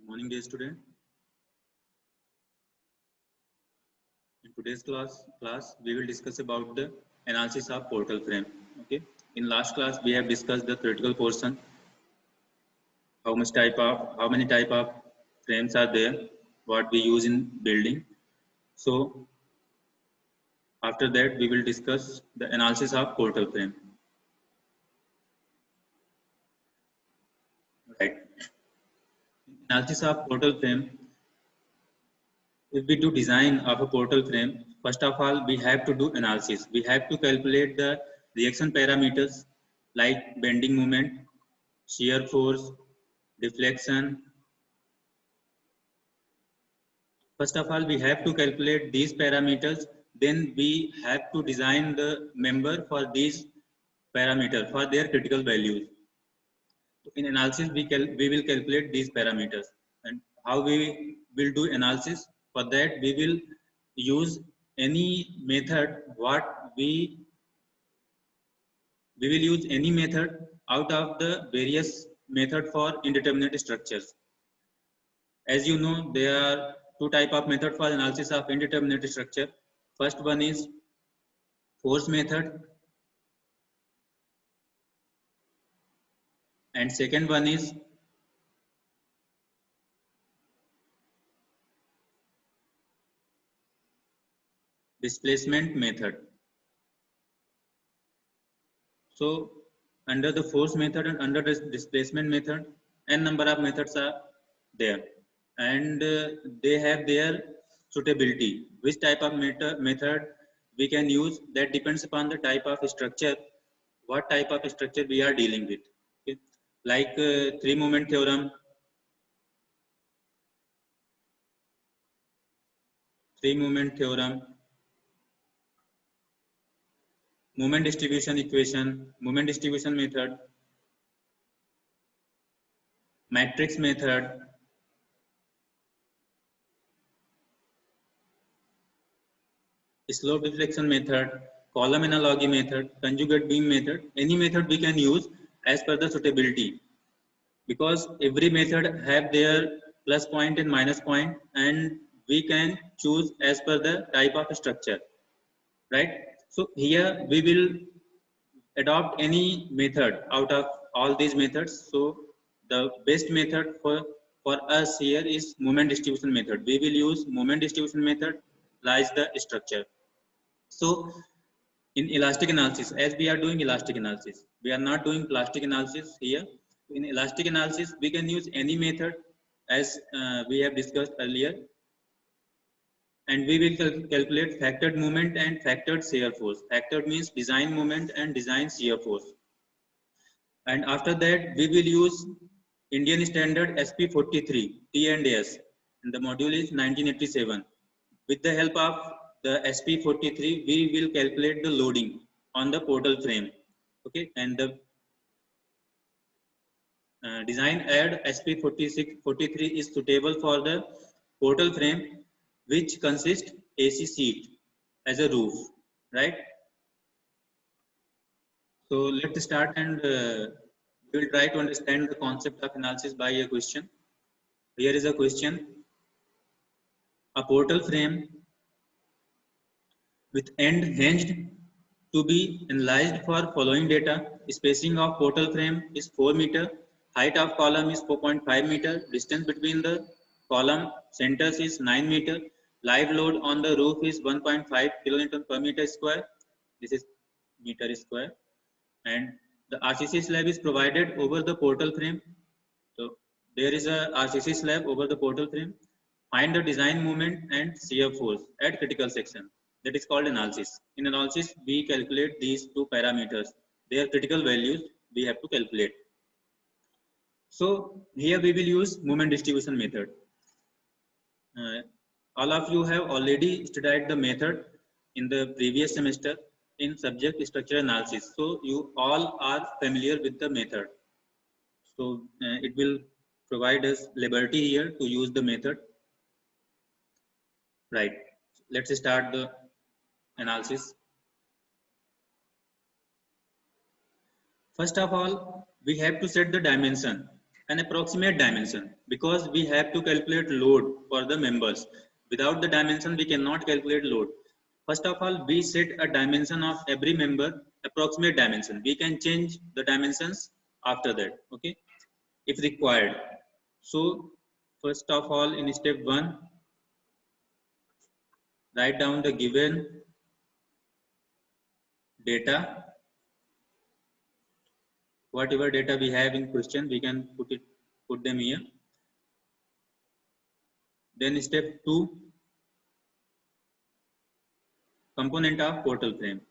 Morning, dear student. In today's class we will discuss about the analysis of portal frame. Okay. In last class we have discussed the theoretical portion. How many type of frames are there? What we use in building. So after that we will discuss the analysis of portal frame. Right. Analysis of portal frame. If we do design of a portal frame, first of all, we have to do analysis. We have to calculate the reaction parameters like bending moment, shear force, deflection. First of all, we have to calculate these parameters. Then we have to design the member for these parameters for their critical values. In analysis, we will calculate these parameters. And how we will do analysis? For that, we will use any method we will use any method out of the various method for indeterminate structures. As you know, there are two type of method for analysis of indeterminate structure. First one is force method, and second one is displacement method. So under the force method and under this displacement method, n number of methods are there, and they have their suitability. Which type of method we can use, that depends upon the type of structure, what type of structure we are dealing with. Okay. Like three moment theorem, moment distribution equation, moment distribution method, matrix method, slope deflection method, column analogy method, conjugate beam method. Any method we can use as per the suitability, because every method have their plus point and minus point, and we can choose as per the type of structure, right? So here we will adopt any method out of all these methods. So the best method for us here is moment distribution method. We will use moment distribution method lies the structure. So in elastic analysis, as we are doing elastic analysis, we are not doing plastic analysis here. In elastic analysis, we can use any method as we have discussed earlier, and we will calculate factored moment and factored shear force. Factored means design moment and design shear force. And after that, we will use Indian Standard SP43 T and S, and the module is 1987. With the help of the SP43, we will calculate the loading on the portal frame. Okay, and the design add SP43 is suitable for the portal frame, which consists AC sheet as a roof, right? So let's start, and we will try to understand the concept of analysis by a question. Here is a question. A portal frame with end hinged to be analyzed for following data. Spacing of portal frame is 4 meter. Height of column is 4.5 meter. Distance between the column centers is 9 meter. Live load on the roof is 1.5 kilonewton per meter square. This is meter square. And the RCC slab is provided over the portal frame. So there is a RCC slab over the portal frame. Find the design moment and shear force at critical section. That is called analysis. In analysis, we calculate these two parameters. Their critical values we have to calculate. So here we will use moment distribution method. All of you have already studied the method in the previous semester in subject structure analysis. So you all are familiar with the method. So it will provide us liberty here to use the method. Right. Let's start the analysis. First of all, we have to set the dimension. an approximate dimension, because we have to calculate load for the members. Without the dimension we cannot calculate load. First of all, we set a dimension of every member, approximate dimension. We can change the dimensions after that, okay, if required. So first of all, in step 1, write down the given data. Whatever data we have in question, we can put them here. Then step 2, component of portal frame.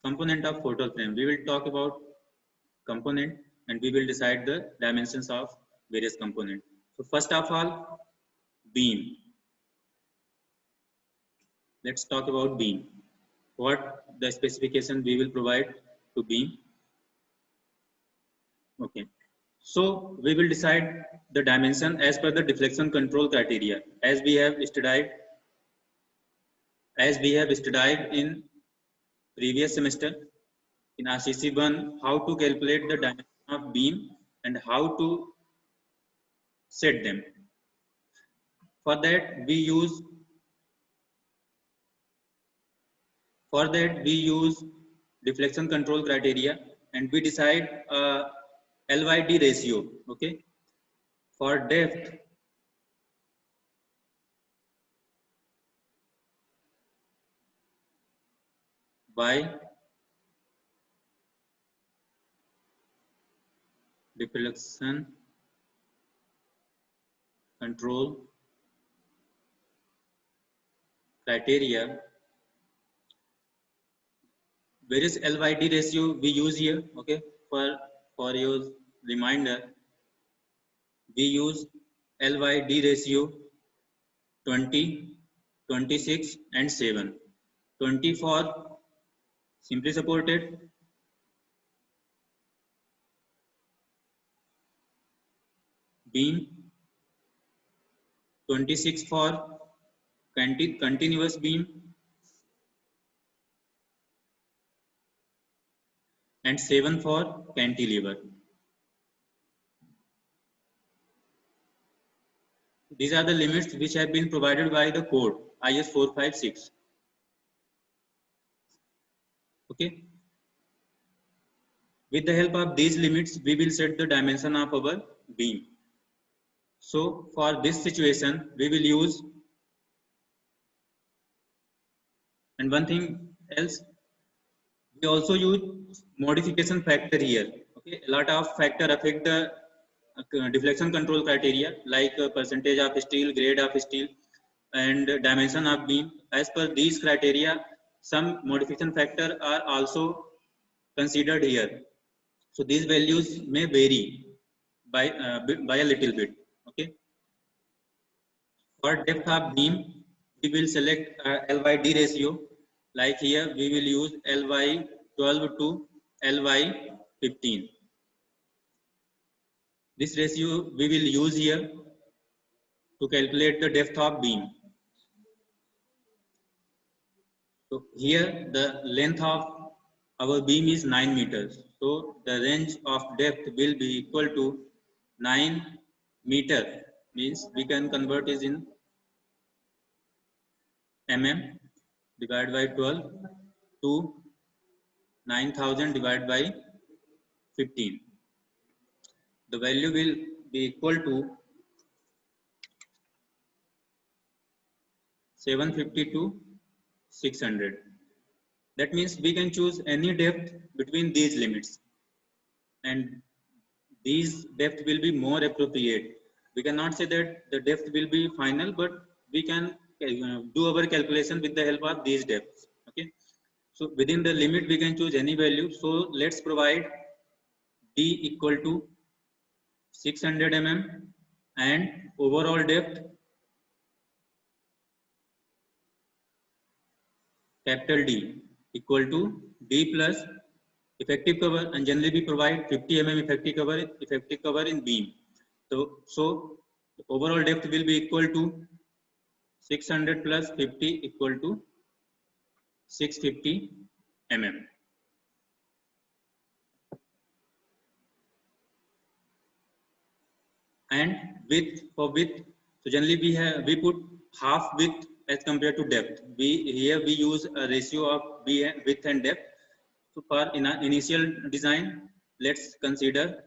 Component of portal frame. We will talk about component and we will decide the dimensions of various components. So first of all, beam. Let's talk about beam. What the specification we will provide to beam. Okay. So we will decide the dimension as per the deflection control criteria, as we have studied in previous semester in RCC 1, how to calculate the dimension of beam and how to set them. For that we use deflection control criteria, and we decide LYD ratio, okay, for depth by deflection control criteria. Where is LYD ratio we use here, okay, for your reminder, we use LYD ratio 20, 26 and 7. 20 for simply supported, beam, 26 for continuous beam, and 7 for cantilever. These are the limits which have been provided by the code IS 456. Okay. With the help of these limits, we will set the dimension of our beam. So for this situation, we will use, and one thing else, we also use modification factor here. Okay, a lot of factor affect the deflection control criteria, like percentage of steel, grade of steel, and dimension of beam. As per these criteria, some modification factor are also considered here. So these values may vary by a little bit. Okay. For depth of beam, we will select LYD ratio. Like here, we will use LY 12 to LY 15. This ratio we will use here to calculate the depth of beam. So here the length of our beam is 9 meters. So the range of depth will be equal to 9 meter. Means we can convert it in mm divided by 12 to 9,000 divided by 15. The value will be equal to 750 to 600. That means we can choose any depth between these limits, and these depth will be more appropriate. We cannot say that the depth will be final, but we can do our calculation with the help of these depths. Okay. So within the limit we can choose any value. So let's provide D equal to 600 mm and overall depth capital D equal to D plus effective cover, and generally we provide 50 mm effective cover in beam. So overall depth will be equal to 600 plus 50 equal to 650 mm. And width, for width, so generally we put half width as compared to depth. Here we use a ratio of width and depth. So for in our initial design, let's consider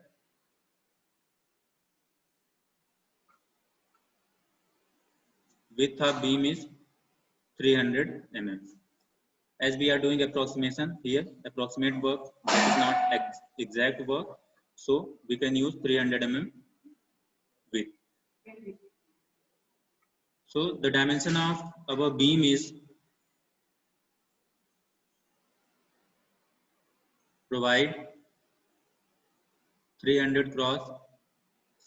width of beam is 300 mm. As we are doing approximation here, approximate work, that is not exact work, so we can use 300 mm width. So the dimension of our beam is provide 300 cross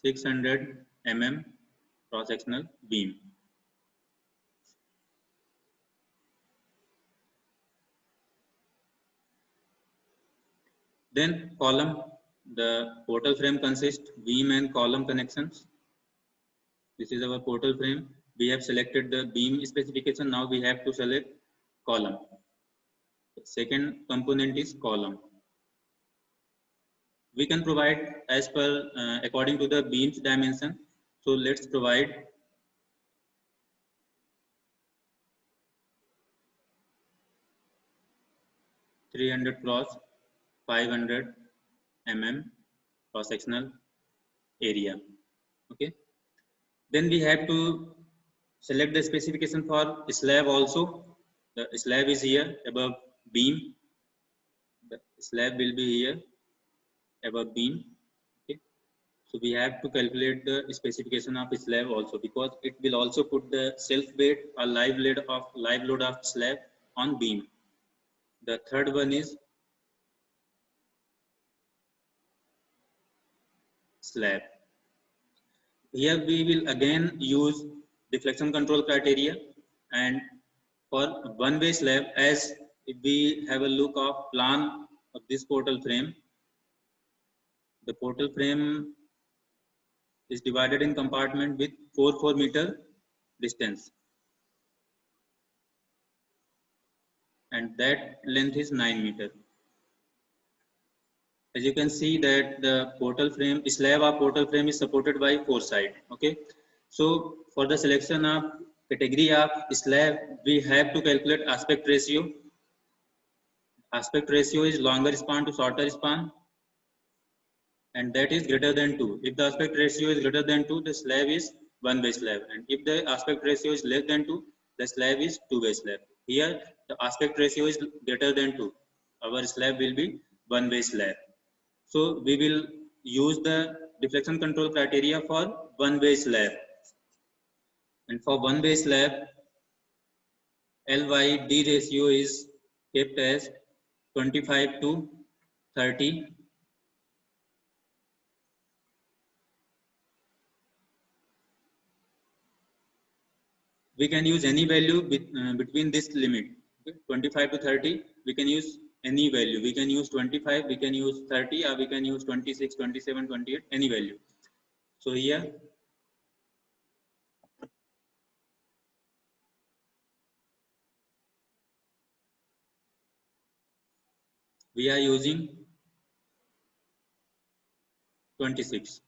600 mm cross sectional beam. Then column, the portal frame consists beam and column connections. This is our portal frame. We have selected the beam specification. Now we have to select column. The second component is column. We can provide as per according to the beam's dimension. So let's provide 300 cross 500 mm cross sectional area. Okay. Then we have to select the specification for slab also. The slab is here above beam. The slab will be here above beam. Okay. So we have to calculate the specification of slab also, because it will also put the self weight or live load of slab on beam. The third one is slab. Here we will again use deflection control criteria, and for one-way slab, as if we have a look of plan of this portal frame, the portal frame is divided in compartment with 4 meter distance, and that length is 9 meter. As you can see that the portal frame, slab of portal frame is supported by 4 sides. Okay, so for the selection of category of slab, we have to calculate aspect ratio. Aspect ratio is longer span to shorter span, and that is greater than 2. If the aspect ratio is greater than 2, the slab is one-way slab, and if the aspect ratio is less than 2, the slab is two-way slab. Here the aspect ratio is greater than 2. Our slab will be one-way slab. So we will use the deflection control criteria for one-way slab. And for one-way slab, LYD ratio is kept as 25 to 30. We can use any value between this limit. Okay? 25 to 30, we can use any value. We can use 25, we can use 30, or we can use 26, 27, 28, any value. So here we are using 26.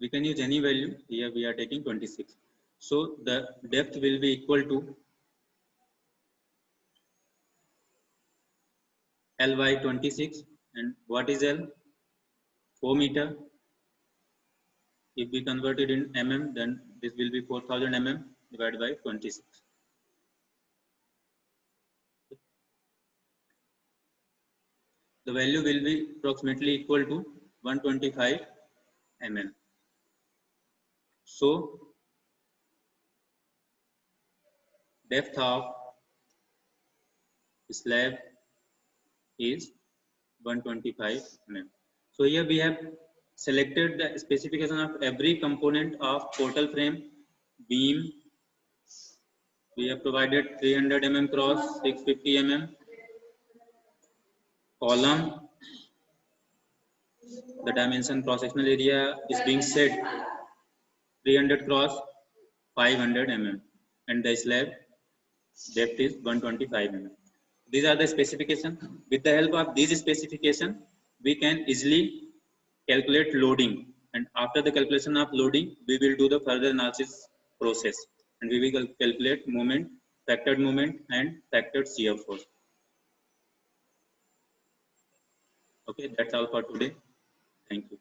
We can use any value. Here we are taking 26. So the depth will be equal to Ly 26, and what is L? 4 meter. If we convert it in mm, then this will be 4000 mm divided by 26. The value will be approximately equal to 125 mm. So depth of slab is 125 mm. So here we have selected the specification of every component of portal frame. Beam, we have provided 300 mm cross 650 mm. Column, the dimension cross sectional area is being set 300 cross 500 mm. and the slab depth is 125 mm. These are the specifications. With the help of these specifications, we can easily calculate loading, and after the calculation of loading, we will do the further analysis process, and we will calculate moment, factored moment, and factored shear force. Okay, that's all for today. Thank you.